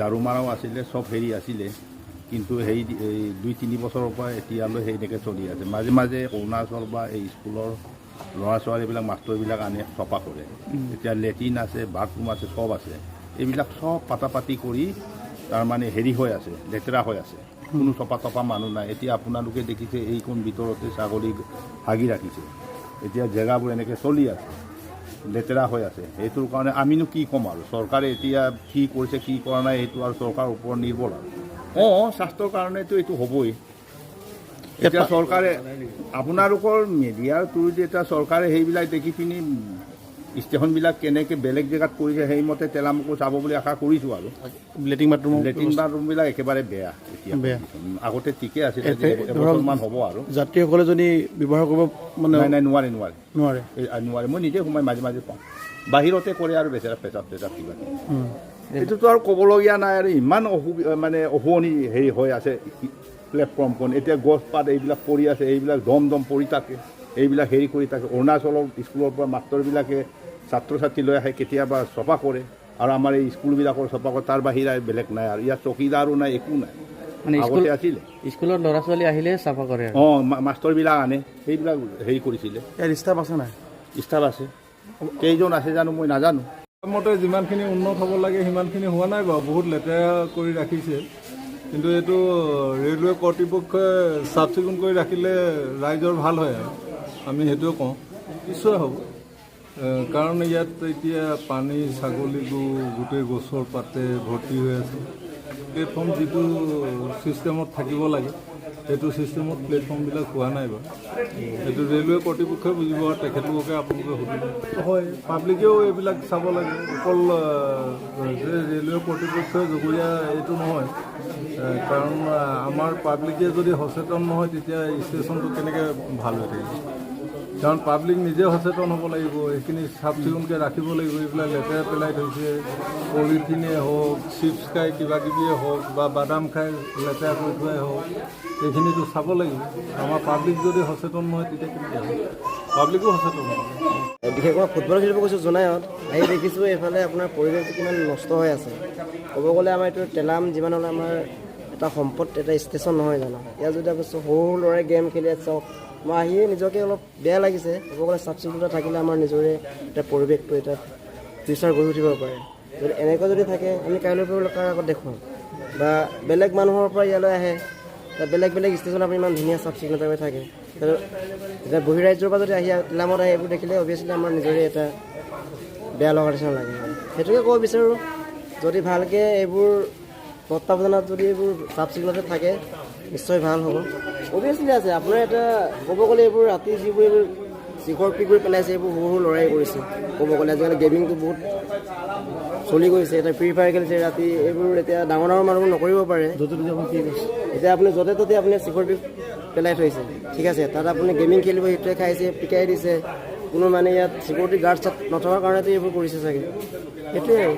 ঝাৰু মাৰাও আছিলে, চব হেৰি আছিলে, কিন্তু সেই 2-3 বছৰৰ পৰা এতিয়ালৈ সেইনেকৈ চলি আছে। মাজে মাজে অৰুণাচল বা এই স্কুলৰ ল'ৰা ছোৱালীবিলাক মাষ্টৰবিলাক আনে চফা কৰে। এতিয়া লেট্ৰিন আছে, বাথৰুম আছে, চব আছে, এইবিলাক চব পাতি কৰি তাৰমানে হেৰি হৈ আছে, লেতেৰা হৈ আছে, কোনো চফা মানুহ নাই। এতিয়া আপোনালোকে দেখিছে এইখন ভিতৰতে ছাগলী হাগি ৰাখিছে, এতিয়া জেগাবোৰ এনেকৈ চলি আছে, লেতেৰা হৈ আছে। সেইটোৰ কাৰণে আমিনো কি ক'ম আৰু, চৰকাৰে এতিয়া কি কৰিছে কি কৰা নাই সেইটো আৰু চৰকাৰৰ ওপৰত নিৰ্ভৰ আৰু। স্বাস্থ্যৰ কাৰণেতো এইটো হ'বই। এতিয়া চৰকাৰে আপোনালোকৰ মিডিয়াৰ থ্ৰুদি এতিয়া চৰকাৰে সেইবিলাক দেখি পিনি ষ্টেচনবিলাক কেনেকৈ বেলেগ জেগাত কৰিছে সেইমতে তেলামুকো চাব বুলি আশা কৰিছোঁ আৰু। লেট্ৰিন বাথৰুমবিলাক একেবাৰে বেয়া, এতিয়া আগতে ঠিকে আছিলে, এবছৰমান হ'ব আৰু। যাত্ৰীসকলে যদি ব্যৱহাৰ কৰিব মানে নাই নোৱাৰে। মই নিজে সোমাই মাজে মাজে পাওঁ, বাহিৰতে কৰে আৰু বেচেৰা পেচাব কিবা। এইটোতো আৰু ক'বলগীয়া নাই আৰু, ইমান মানে অশুৱনি হেৰি হৈ আছে প্লেটফৰ্মখন। এতিয়া গছ পাত এইবিলাক পৰি আছে, এইবিলাক দম পৰি থাকে, এইবিলাক হেৰি কৰি থাকে। অৰুণাচলৰ স্কুলৰ পৰা মাষ্টৰবিলাকে ছাত্ৰ ছাত্ৰী লৈ আহে, কেতিয়াবা চফা কৰে, আৰু আমাৰ এই স্কুলবিলাকৰ চফা কৰে, তাৰ বাহিৰে বেলেগ নাই আৰু। ইয়াত চকীদাৰো নাই, একো নাই। মানে আগতে আছিলে স্কুলৰ ল'ৰা ছোৱালী আহিলে চাফা কৰে। মাষ্টৰবিলাক আনে, সেইবিলাক হেৰি কৰিছিলে। ইয়াৰ ষ্টাফ আছে নাই? ষ্টাফ আছে, কেইজন আছে জানো মই নাজানো। মতে যিমানখিনি উন্নত হ'ব লাগে সিমানখিনি হোৱা নাই বাৰু, বহুত লেতেৰা কৰি ৰাখিছে। কিন্তু এইটো ৰেলৱে কৰ্তৃপক্ষই চাফ চিকুণ কৰি ৰাখিলে ৰাইজৰ ভাল হয় আৰু, আমি সেইটোৱে কওঁ। নিশ্চয় হ'ব, কাৰণ ইয়াত এতিয়া পানী, ছাগলী গু গোটেই গছৰ পাতে ভৰ্তি হৈ আছে। প্লেটফৰ্ম যিটো ছিষ্টেমত থাকিব লাগে সেইটো ছিষ্টেমত প্লেটফৰ্মবিলাক হোৱা নাই বাৰু। সেইটো ৰেলৱে কৰ্তৃপক্ষই বুজিব আৰু তেখেতলোকে আপোনালোকে সুধিব। হয়, পাব্লিকেও এইবিলাক চাব লাগে, অকল যে ৰেলৱে কৰ্তৃপক্ষই জগৰীয়া এইটো নহয়। কাৰণ আমাৰ পাব্লিকে যদি সচেতন নহয় তেতিয়া ষ্টেচনটো কেনেকৈ ভাল হৈ থাকিব। কাৰণ পাব্লিক নিজে সচেতন হ'ব লাগিব, এইখিনি চাফ চিকুণকৈ ৰাখিব লাগিব। এইবিলাক লেতেৰা পেলাই থৈছে, পলিথিনে হওক, চিপছ খাই কিবাকিবিয়ে হওক, বা বাদাম খাই লেতেৰা কৰি থোৱাই হওক, এইখিনিতো চাব লাগিব। আমাৰ পাব্লিক যদি সচেতন নহয় তেতিয়া কেনেকৈ হ'ব, পাব্লিকো সচেতন হ'ব। বিশেষকৈ ফুটবল খেলিব গৈছোঁ জোনাইত, আহি দেখিছোঁ এইফালে আপোনাৰ পৰিৱেশটো কিমান নষ্ট হৈ আছে। ক'ব গ'লে আমাৰ এইটো তেলাম যিমান হ'লে আমাৰ এটা সম্পদ, এটা ষ্টেচন নহয় জানো। ইয়াত যদি আপুনি সৰু ল'ৰাই গেম খেলি চাওক, মই আহিয়ে নিজকে অলপ বেয়া লাগিছে। ক'ব গ'লে চাফ চিকুণতা থাকিলে আমাৰ নিজৰে এটা পৰিৱেশটো এটা ফিউচাৰ গঢ়ি উঠিব পাৰে। যদি এনেকৈ যদি থাকে, আমি কাইলৈ পৰহিলৈ আগত দেখোঁ বা বেলেগ মানুহৰ পৰা ইয়ালৈ আহে, বেলেগ ষ্টেচন আপুনি ইমান ধুনীয়া চাফ চিকুণতা হৈ থাকে। এতিয়া বহিৰাজ্যৰ পৰা যদি আহি তেলামত আহে, এইবোৰ দেখিলে অভিয়াছলি আমাৰ নিজৰে এটা বেয়া লগা নিচিনা লাগে। সেইটোকে ক'ব বিচাৰোঁ, যদি ভালকৈ এইবোৰ তত্বাৱধানত যদি এইবোৰ চাফ চিকুণতে থাকে নিশ্চয় ভাল হ'ব। অভিয়াছলি আছে আপোনাৰ এটা ক'ব গ'লে এইবোৰ ৰাতি যিবোৰ এইবোৰ চিখৰ পিক কৰি পেলাইছে, এইবোৰ সৰু ল'ৰাই কৰিছে। ক'ব গ'লে আজিকালি গেমিংটো বহুত চলি গৈছে। এতিয়া ফ্ৰী ফায়াৰ খেলিছে ৰাতি, এইবোৰ এতিয়া ডাঙৰ মানুহবোৰ নকৰিব পাৰে। এতিয়া আপুনি য'তে ত'তে আপুনি চিখৰ পিক পেলাই থৈছে, ঠিক আছে, তাত আপুনি গেমিং খেলিব, সেইটোৱে খাইছে, পিকাই দিছে। কোনো মানে ইয়াত চিকিউৰিটি গাৰ্ড চাৰ্ড নথকাৰ কাৰণেতো এইবোৰ কৰিছে চাগে, সেইটোৱে আৰু।